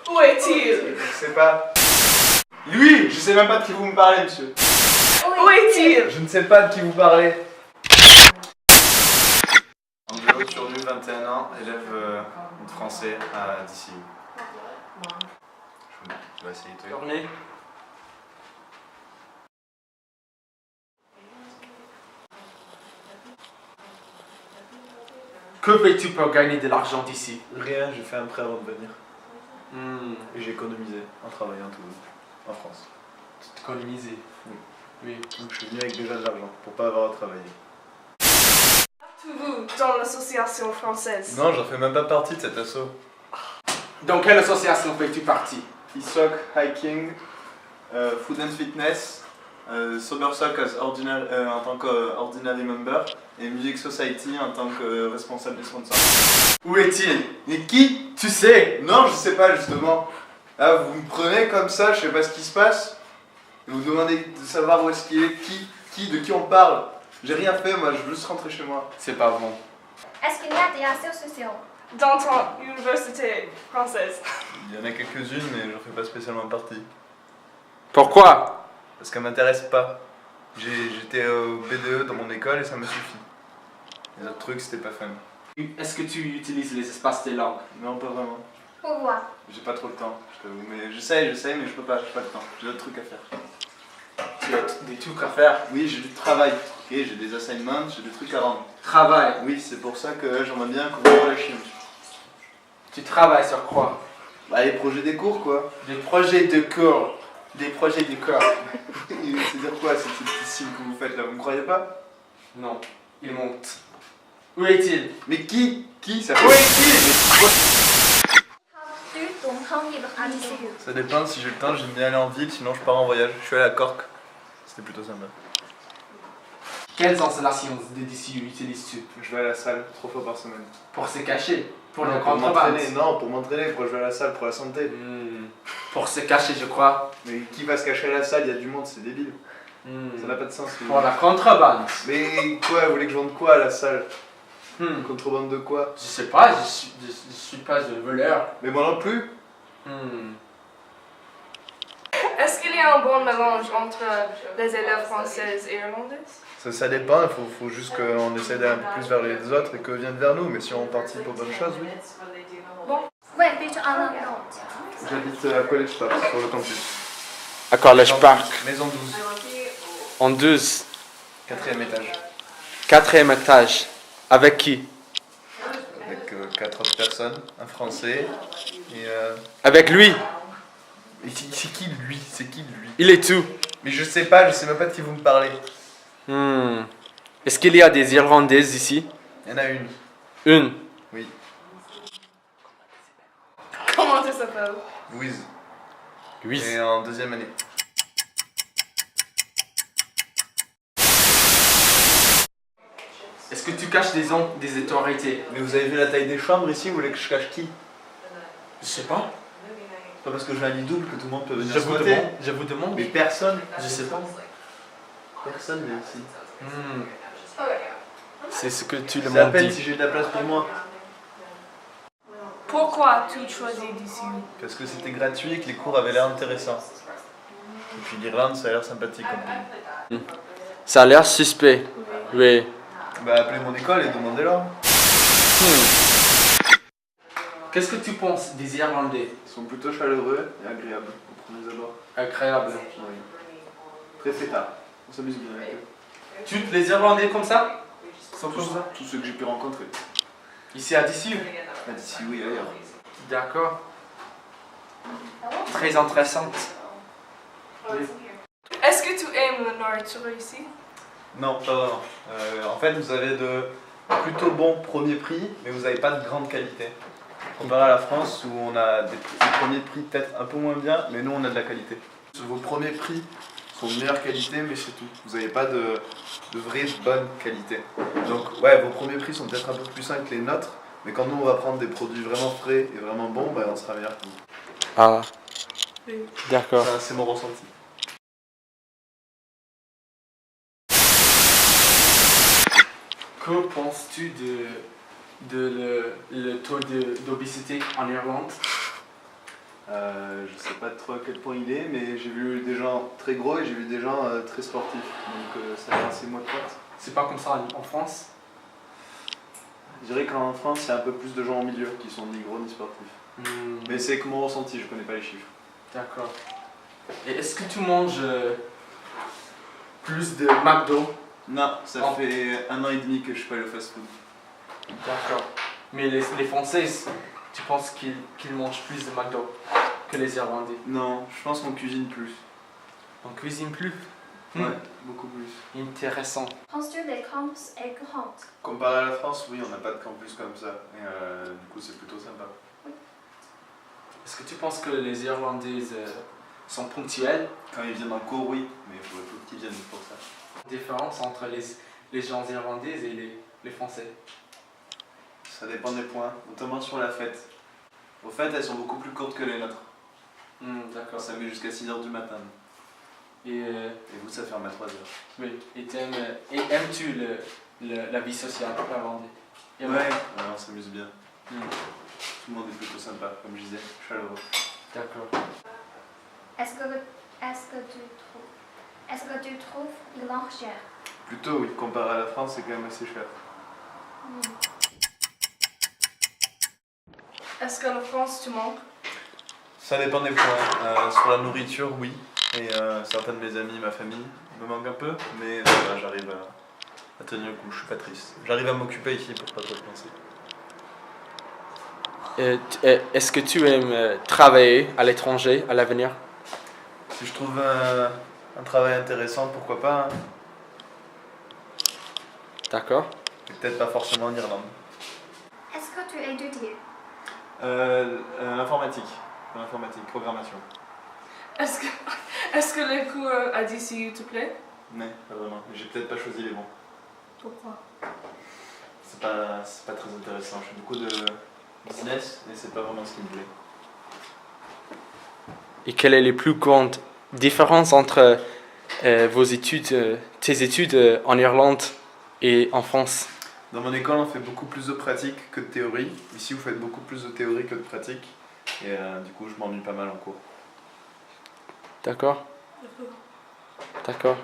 Où est-il? Je sais pas. Lui, je sais même pas de qui vous me parlez, monsieur. Où est-il? Je ne sais pas de qui vous parlez. Angelo Turdu, 21 ans, élève de français à DCU. Je vais essayer de Tournez. Que fais-tu pour gagner de l'argent d'ici? Rien, j'ai fait un prêt avant de venir. Et j'ai économisé en travaillant en France. Tu t'économises. Oui. Donc je suis venu avec déjà de l'argent pour pas avoir à travailler. Êtes-vous dans l'association française? Non, j'en fais même pas partie de cet assaut. Dans quelle association fais-tu partie? ISOC, Hiking, Food and Fitness, Sober Sock en tant qu'ordinary member et Music Society en tant que responsable des sponsors. Où est-il? Mais qui? Tu sais? Non, je sais pas justement. Là, vous me prenez comme ça, je sais pas ce qui se passe. Et vous demandez de savoir où est-ce qu'il est, de qui on parle. J'ai rien fait, moi, je veux juste rentrer chez moi. C'est pas bon. Est-ce qu'il y a des associations? Dans ton université française? Il y en a quelques-unes, mais j'en fais pas spécialement partie. Pourquoi? Parce qu'elles m'intéressent pas. J'étais au BDE dans mon école et ça me suffit. Les autres trucs, c'était pas fun. Est-ce que tu utilises les espaces des langues? Non, pas vraiment. Pourquoi? J'ai pas trop le temps, je t'avoue. Mais j'essaye, mais je peux pas, j'ai pas le temps. J'ai d'autres trucs à faire. Tu as des trucs à faire? Oui, j'ai du travail. Ok, j'ai des assignments, j'ai des trucs à rendre. Travail. Oui, c'est pour ça que j'aimerais bien qu'on me la chine. Tu travailles sur quoi? Bah, les projets des cours, quoi. Des projets de cours. Des projets du corps. C'est-à-dire quoi, ces petits signes que vous faites là, vous me croyez pas? Non, il monte. Où est-il? Mais qui? Ça Où est-il? Tu ton hangi à DCU. Ça dépend, si j'ai le temps, j'aime bien aller en ville, sinon je pars en voyage. Je suis allé à Cork. C'était plutôt sympa. Quelles installations de DCU utilises-tu? Je vais à la salle 3 fois par semaine. Pour se cacher? Pour le Non, contrebande? m'entraîner. Non, pour m'entraîner, pour jouer à la salle, pour la santé. Pour se cacher, je crois. Mais qui va se cacher à la salle? Il y a du monde, c'est débile. Ça n'a pas de sens. Pour la contrebande? Mais quoi, vous voulez que je vende quoi à la salle? Contrebande de quoi? Je sais pas, je suis pas un voleur. Mais moi non plus. Est-ce qu'il y a un bon mélange entre les élèves françaises et irlandaises? Ça dépend, il faut juste qu'on essaie d'aller un peu plus vers les autres et qu'eux viennent vers nous. Mais si on participe aux bonnes choses, oui. Où habites à Londres? J'habite à College Park, sur le campus. À College Park. Maison 12, En 12. 4e étage. 4e étage. Avec qui? Avec 4 autres personnes, un français et... Avec lui. Mais c'est qui lui? C'est qui lui? Il est où? Mais je sais pas même pas de qui vous me parlez. Est-ce qu'il y a des Irlandaises ici? Il y en a une. Une. Oui. Comment tu s'appelles? Louise. Louise. Et en 2e année. Est-ce que tu caches des autorités? Mais vous avez vu la taille des chambres ici? Vous voulez que je cache qui? Je sais pas. C'est pas parce que j'ai un lit double que tout le monde peut venir Je vous squatter. demande. Je vous demande. Mais personne. Je sais pas. Personne vient ici. C'est ce que tu C'est à demandes. peine si j'ai de la place pour moi. Pourquoi tu choisis DCU? Parce que c'était gratuit et que les cours avaient l'air intéressants. Et puis l'Irlande, ça a l'air sympathique comme pays. Ça a l'air suspect. Oui. Bah appelez mon école et demandez-leur. Qu'est-ce que tu penses des Irlandais? Ils sont plutôt chaleureux et agréables au premier abord. Agréable. Oui. Très fêtards. On s'amuse bien avec eux. Toutes les Irlandais comme ça? Sont comme ça? Tous ceux que j'ai pu rencontrer. Ici à DCU? Ah, d'ici, oui, ailleurs. D'accord. Très intéressante. Est-ce que tu aimes la nourriture ici? Non, pas vraiment. En fait, vous avez de plutôt bons premiers prix, mais vous n'avez pas de grande qualité. Comparé à la France où on a des premiers prix peut-être un peu moins bien, mais nous on a de la qualité. Vos premiers prix sont de meilleure qualité, mais c'est tout. Vous n'avez pas de vraie bonne qualité. Donc ouais, vos premiers prix sont peut-être un peu plus sains que les nôtres, mais quand nous on va prendre des produits vraiment frais et vraiment bons, bah, on sera meilleur que vous. Ah. D'accord. Ça, c'est mon ressenti. Que penses-tu de le taux d'obésité en Irlande? Je sais pas trop à quel point il est, mais j'ai vu des gens très gros et j'ai vu des gens très sportifs. Donc ça fait assez moi de pote. C'est pas comme ça en France? Je dirais qu'en France, il y a un peu plus de gens au milieu qui sont ni gros ni sportifs. Mais c'est que mon ressenti, je connais pas les chiffres. D'accord. Et est-ce que tu manges plus de McDo? Non, ça Oh. fait 1 an et demi que je suis pas allé au fast-food. D'accord. Mais les Français, tu penses qu'ils mangent plus de McDo que les Irlandais? Non, je pense qu'on cuisine plus. On cuisine plus? Ouais, beaucoup plus. Intéressant. Penses-tu que le campus est grand? Comparé à la France, oui, on n'a pas de campus comme ça. Et du coup, c'est plutôt sympa. Est-ce que tu penses que les Irlandais sont ponctuels? Quand ils viennent en cours, oui, mais il faut qu'ils viennent pour ça. Différence entre les gens irlandais et les Français? Ça dépend des points, notamment sur la fête. Aux fêtes, elles sont beaucoup plus courtes que les nôtres. D'accord. Ça met jusqu'à 6h du matin. Et vous, ça ferme à 3h. oui. Aimes-tu la vie sociale irlandaise? Ouais, on s'amuse bien. Tout le monde est plutôt sympa, comme je disais, chaleureux. D'accord. Est-ce que tu trouves l'Irlande cher? Plutôt, oui, comparé à la France, c'est quand même assez cher. Est-ce que la France, tu manques? Ça dépend des points. Sur la nourriture, oui. Et certains de mes amis, ma famille, me manquent un peu, mais voilà, j'arrive à tenir le coup, je suis pas triste. J'arrive à m'occuper ici pour pas trop penser. Est-ce que tu aimes travailler à l'étranger à l'avenir? Si je trouve un travail intéressant, pourquoi pas, hein. D'accord. Mais peut-être pas forcément en Irlande. Est-ce que tu étudies? Informatique, programmation. Est-ce que les cours à DCU te plaisent? Non, pas vraiment. Mais j'ai peut-être pas choisi les bons. Pourquoi? C'est pas très intéressant. Je fais beaucoup de business et c'est pas vraiment ce qui me plaît. Et quelle est les plus grandes différences entre tes études en Irlande et en France? Dans mon école, on fait beaucoup plus de pratique que de théorie. Ici, vous faites beaucoup plus de théorie que de pratique. Et du coup, je m'ennuie pas mal en cours. D'accord. D'accord.